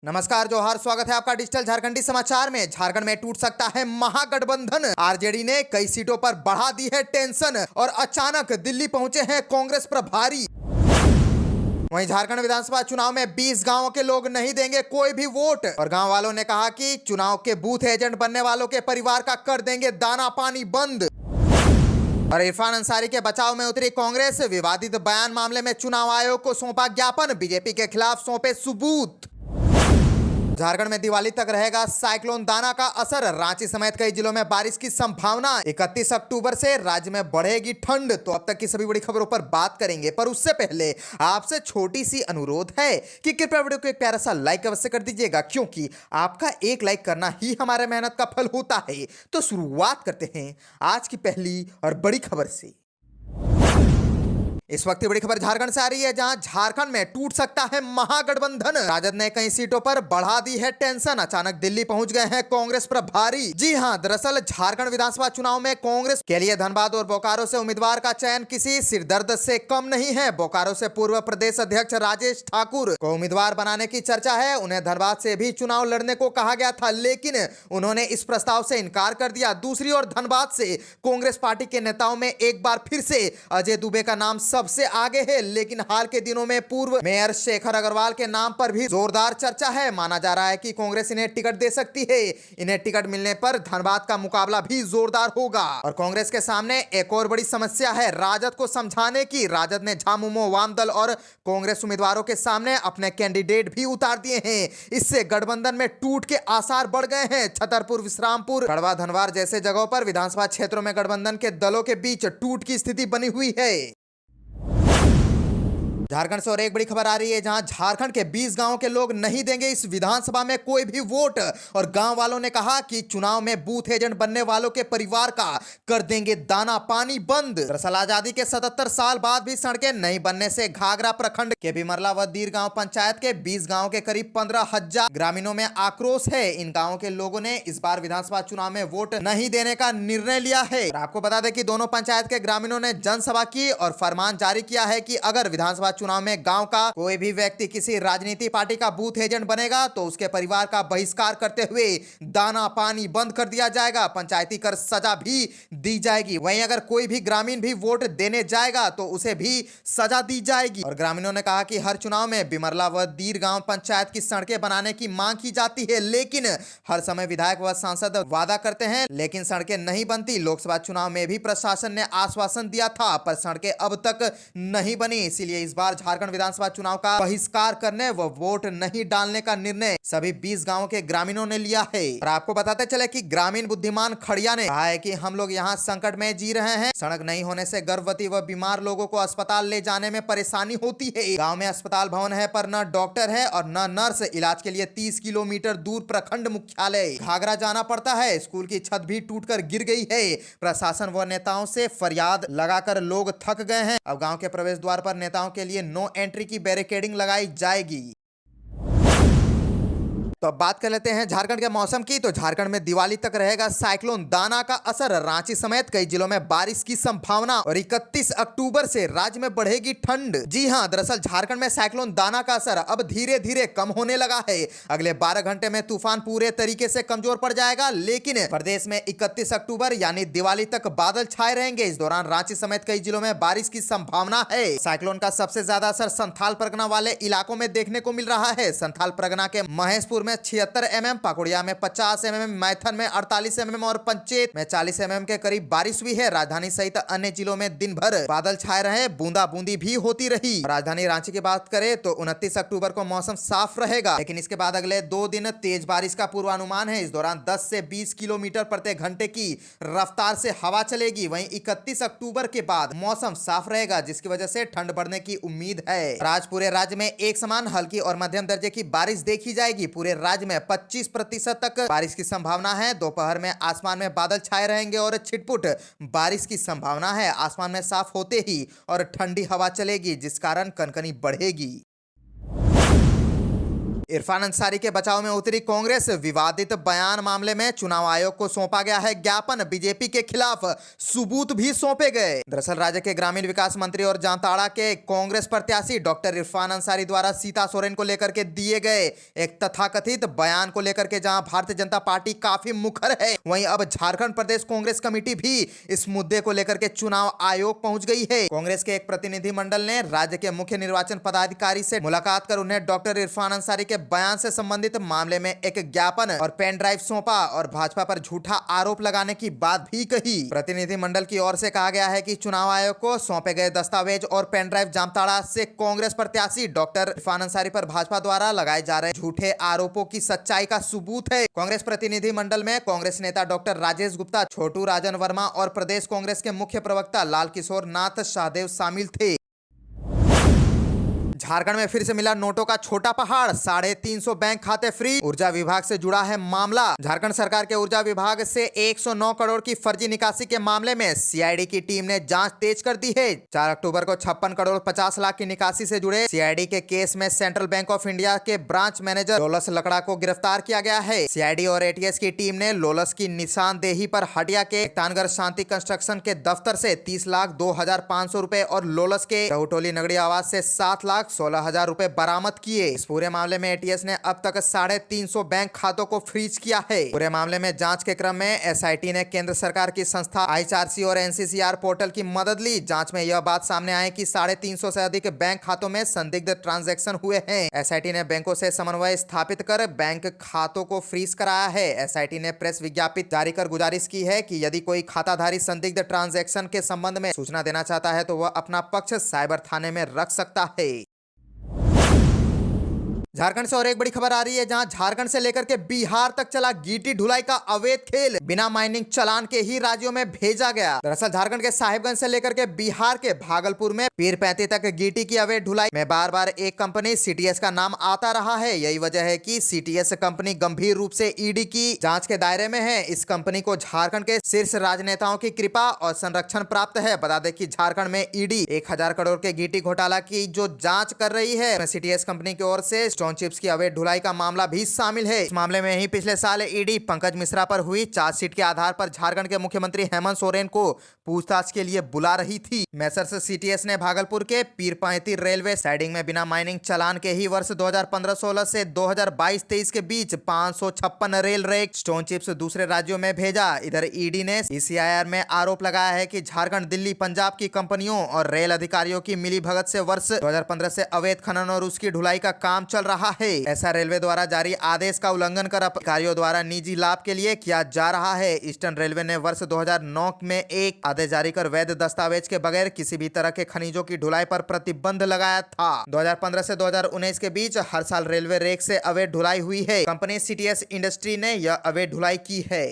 नमस्कार, जोहार, स्वागत है आपका डिजिटल झारखंडी समाचार में। झारखंड में टूट सकता है महागठबंधन। आरजेडी ने कई सीटों पर बढ़ा दी है टेंशन और अचानक दिल्ली पहुंचे हैं कांग्रेस प्रभारी। वहीं झारखंड विधानसभा चुनाव में 20 गांवों के लोग नहीं देंगे कोई भी वोट और गांव वालों ने कहा कि चुनाव के बूथ एजेंट बनने वालों के परिवार का कर देंगे दाना पानी बंद। और इरफान अंसारी के बचाव में उतरी कांग्रेस। विवादित बयान मामले में चुनाव आयोग को सौंपा ज्ञापन, बीजेपी के खिलाफ सौंपे सबूत। झारखंड में दिवाली तक रहेगा साइक्लोन दाना का असर। रांची समेत कई जिलों में बारिश की संभावना। 31 अक्टूबर से राज्य में बढ़ेगी ठंड। तो अब तक की सभी बड़ी खबरों पर बात करेंगे, पर उससे पहले आपसे छोटी सी अनुरोध है कि कृपया वीडियो को एक प्यारा सा लाइक अवश्य कर दीजिएगा, क्योंकि आपका एक लाइक करना ही हमारे मेहनत का फल होता है। तो शुरुआत करते हैं आज की पहली और बड़ी खबर से। इस वक्त की बड़ी खबर झारखंड से आ रही है, जहां झारखंड में टूट सकता है महागठबंधन। राजद ने कई सीटों पर बढ़ा दी है टेंशन। अचानक दिल्ली पहुंच गए हैं कांग्रेस प्रभारी। जी हां, दरअसल झारखंड विधानसभा चुनाव में कांग्रेस के लिए धनबाद और बोकारो से उम्मीदवार का चयन किसी सिरदर्द से कम नहीं है। बोकारो से पूर्व प्रदेश अध्यक्ष राजेश ठाकुर को उम्मीदवार बनाने की चर्चा है। उन्हें धनबाद से भी चुनाव लड़ने को कहा गया था, लेकिन उन्होंने इस प्रस्ताव से इनकार कर दिया। दूसरी ओर धनबाद से कांग्रेस पार्टी के नेताओं में एक बार फिर से अजय दुबे का नाम सबसे आगे है, लेकिन हाल के दिनों में पूर्व मेयर शेखर अग्रवाल के नाम पर भी जोरदार चर्चा है। माना जा रहा है कि कांग्रेस इन्हें टिकट दे सकती है। इन्हें टिकट मिलने पर धनबाद का मुकाबला भी जोरदार होगा। और कांग्रेस के सामने एक और बड़ी समस्या है राजद को समझाने की। राजद ने झामुमो, वामदल और कांग्रेस उम्मीदवारों के सामने अपने कैंडिडेट भी उतार दिए हैं। इससे गठबंधन में टूट के आसार बढ़ गए हैं। छतरपुर, विश्रामपुर, गढ़वा, धनवार जैसे जगहों पर विधानसभा क्षेत्रों में गठबंधन के दलों के बीच टूट की स्थिति बनी हुई है। झारखंड से और एक बड़ी खबर आ रही है, जहां झारखंड के 20 गांवों के लोग नहीं देंगे इस विधानसभा में कोई भी वोट और गांव वालों ने कहा कि चुनाव में बूथ एजेंट बनने वालों के परिवार का कर देंगे दाना पानी बंद। दरअसल आजादी के 77 साल बाद भी सड़कें नहीं बनने से घाघरा प्रखंड के बिमरला व दीर गांव पंचायत के 20 गांवों के करीब 15,000 ग्रामीणों में आक्रोश है। इन गांवों के लोगों ने इस बार विधानसभा चुनाव में वोट नहीं देने का निर्णय लिया है। आपको बता दें कि दोनों पंचायत के ग्रामीणों ने जनसभा की और फरमान जारी किया है कि अगर विधानसभा चुनाव में गांव का कोई भी व्यक्ति किसी राजनीतिक पार्टी का बूथ एजेंट बनेगा तो उसके परिवार का बहिष्कार करते हुए दाना पानी बंद कर दिया जाएगा, पंचायती कर सजा भी दी जाएगी। वहीं अगर कोई भी ग्रामीण भी वोट देने जाएगा तो उसे भी सजा दी जाएगी। और ग्रामीणों ने कहा कि हर चुनाव में बिमरला व दीर गांव पंचायत की सड़कें बनाने की मांग की जाती है, लेकिन हर समय विधायक व सांसद वादा करते हैं लेकिन सड़कें नहीं बनती। लोकसभा चुनाव में भी प्रशासन ने आश्वासन दिया था, पर सड़कें अब तक नहीं बनी। इसीलिए इस बार झारखंड विधानसभा चुनाव का बहिष्कार करने व वोट नहीं डालने का निर्णय सभी 20 गांवों के ग्रामीणों ने लिया है। और आपको बताते चले कि ग्रामीण बुद्धिमान खड़िया ने कहा है कि हम लोग यहाँ संकट में जी रहे हैं। सड़क नहीं होने से गर्भवती व बीमार लोगों को अस्पताल ले जाने में परेशानी होती है। गांव में अस्पताल भवन है पर न डॉक्टर है और न नर्स। इलाज के लिए 30 किलोमीटर दूर प्रखंड मुख्यालय घाघरा जाना पड़ता है। स्कूल की छत भी टूटकर गिर गई है। प्रशासन व नेताओं से फरियाद लगाकर लोग थक गए हैं। अब गांव के प्रवेश द्वार पर नेताओं के लिए नो एंट्री की बैरिकेडिंग लगाई जाएगी। तो अब बात कर लेते हैं झारखंड के मौसम की। तो झारखंड में दिवाली तक रहेगा साइक्लोन दाना का असर। रांची समेत कई जिलों में बारिश की संभावना और 31 अक्टूबर से राज्य में बढ़ेगी ठंड। जी हां, दरअसल झारखंड में साइक्लोन दाना का असर अब धीरे धीरे कम होने लगा है। अगले 12 घंटे में तूफान पूरे तरीके से कमजोर पड़ जाएगा, लेकिन प्रदेश में 31 अक्टूबर यानी दिवाली तक बादल छाए रहेंगे। इस दौरान रांची समेत कई जिलों में बारिश की संभावना है। साइक्लोन का सबसे ज्यादा असर संथाल परगना वाले इलाकों में देखने को मिल रहा है। संथाल परगना के महेशपुर में 76 mm, पाकुड़िया में 50 mm, मैथन में 48 mm और पंचेत में 40 mm के करीब बारिश हुई है। राजधानी सहित अन्य जिलों में दिन भर बादल छाए रहे, बूंदा बूंदी भी होती रही। राजधानी रांची की बात करें तो 29 अक्टूबर को मौसम साफ रहेगा, लेकिन इसके बाद अगले 2 दिन तेज बारिश का पूर्वानुमान है। इस दौरान 10 से 20 किलोमीटर प्रति घंटे की रफ्तार से हवा चलेगी। वहीं 31 अक्टूबर के बाद मौसम साफ रहेगा, जिसकी वजह से ठंड बढ़ने की उम्मीद है। आज पूरे राज्य में एक समान हल्की और मध्यम दर्जे की बारिश देखी जाएगी। पूरे राज्य में 25% तक बारिश की संभावना है। दोपहर में आसमान में बादल छाए रहेंगे और छिटपुट बारिश की संभावना है। आसमान में साफ होते ही और ठंडी हवा चलेगी, जिस कारण कनकनी बढ़ेगी। इरफान अंसारी के बचाव में उतरी कांग्रेस। विवादित बयान मामले में चुनाव आयोग को सौंपा गया है ज्ञापन। बीजेपी के खिलाफ सबूत भी सौंपे गए। दरअसल राज्य के ग्रामीण विकास मंत्री और जामताड़ा के कांग्रेस प्रत्याशी डॉक्टर इरफान अंसारी द्वारा सीता सोरेन को लेकर के दिए गए एक तथाकथित बयान को लेकर के जहां भारतीय जनता पार्टी काफी मुखर है, वहीं अब झारखंड प्रदेश कांग्रेस कमेटी भी इस मुद्दे को लेकर के चुनाव आयोग पहुंच गई है। कांग्रेस के एक प्रतिनिधि मंडल ने राज्य के मुख्य निर्वाचन पदाधिकारी से मुलाकात कर उन्हें डॉक्टर इरफान अंसारी के बयान से संबंधित मामले में एक ज्ञापन और पेन ड्राइव सौंपा और भाजपा पर झूठा आरोप लगाने की बात भी कही। प्रतिनिधि मंडल की ओर से कहा गया है कि चुनाव आयोग को सौंपे गए दस्तावेज और पेन ड्राइव जामताड़ा से कांग्रेस प्रत्याशी डॉक्टर इरफान अंसारी पर भाजपा द्वारा लगाए जा रहे झूठे आरोपों की सच्चाई का सबूत है। कांग्रेस प्रतिनिधि मंडल में कांग्रेस नेता डॉक्टर राजेश गुप्ता, छोटू राजन वर्मा और प्रदेश कांग्रेस के मुख्य प्रवक्ता लाल किशोर नाथ शाहदेव शामिल थे। झारखंड में फिर से मिला नोटों का छोटा पहाड़। 350 बैंक खाते फ्री। ऊर्जा विभाग से जुड़ा है मामला। झारखंड सरकार के ऊर्जा विभाग से 109 करोड़ की फर्जी निकासी के मामले में सीआईडी की टीम ने जांच तेज कर दी है। 4 अक्टूबर को 56 करोड़ 50 लाख की निकासी से जुड़े सीआईडी के केस में सेंट्रल बैंक ऑफ इंडिया के ब्रांच मैनेजर लोलस लकड़ा को गिरफ्तार किया गया है। सीआईडी और एटीएस की टीम ने लोलस की निशानदेही पर हटिया के तानगर शांति कंस्ट्रक्शन के दफ्तर से 30,02,500 रुपए और लोलस के टोली नगरी आवास से 7,16,000 रुपए बरामद किए। इस पूरे मामले में एटीएस ने अब तक 350 बैंक खातों को फ्रीज किया है। पूरे मामले में जांच के क्रम में एसआईटी ने केंद्र सरकार की संस्था आईआरसी और एनसीसीआर पोर्टल की मदद ली। जांच में यह बात सामने आई कि 350 से अधिक बैंक खातों में संदिग्ध ट्रांजैक्शन हुए हैं। एसआईटी ने बैंकों से समन्वय स्थापित कर बैंक खातों को फ्रीज कराया है। एसआईटी ने प्रेस विज्ञप्ति जारी कर गुजारिश की है कि यदि कोई खाताधारी संदिग्ध ट्रांजैक्शन के संबंध में सूचना देना चाहता है तो वह अपना पक्ष साइबर थाने में रख सकता है। झारखंड से और एक बड़ी खबर आ रही है, जहां झारखंड से लेकर के बिहार तक चला गिट्टी ढुलाई का अवैध खेल बिना माइनिंग चालान के ही राज्यों में भेजा गया। दरअसल झारखंड के साहिबगंज से लेकर के बिहार के भागलपुर में पीरपैंती तक गिट्टी की अवैध ढुलाई में बार बार एक कंपनी सीटीएस का नाम आता रहा है। यही वजह है कि सीटीएस कंपनी गंभीर रूप से ईडी की जांच के दायरे में है। इस कंपनी को झारखंड के शीर्ष राजनेताओं की कृपा और संरक्षण प्राप्त है। बता दें कि झारखंड में ईडी 1000 करोड़ के गिट्टी घोटाला की जो जांच कर रही है, सीटीएस कंपनी की ओर से चिप्स की अवैध ढुलाई का मामला भी शामिल है। इस मामले में ही पिछले साल ईडी पंकज मिश्रा पर हुई चार्जशीट के आधार पर झारखंड के मुख्यमंत्री हेमंत सोरेन को पूछताछ के लिए बुला रही थी। मेसर्स सीटीएस ने भागलपुर के पीरपैंती रेलवे साइडिंग में बिना माइनिंग चालान के ही वर्ष 2015-16 से 2022-23 के बीच 556 रेल रेक स्टोन चिप्स दूसरे राज्यों में भेजा। इधर ईडी ने ईसीआईआर में आरोप लगाया है कि झारखंड, दिल्ली, पंजाब की कंपनियों और रेल अधिकारियों की मिलीभगत से वर्ष 2015 से अवैध खनन और उसकी ढुलाई का काम चल रहा है। ऐसा रेलवे द्वारा जारी आदेश का उल्लंघन कर अधिकारियों द्वारा निजी लाभ के लिए किया जा रहा है। ईस्टर्न रेलवे ने वर्ष 2009 में एक आदेश जारी कर वैध दस्तावेज के बगैर किसी भी तरह के खनिजों की ढुलाई पर प्रतिबंध लगाया था। 2015 से 2019 के बीच हर साल रेलवे रेक से अवैध ढुलाई हुई है। कंपनी सीटीएस इंडस्ट्री ने यह अवैध ढुलाई की है।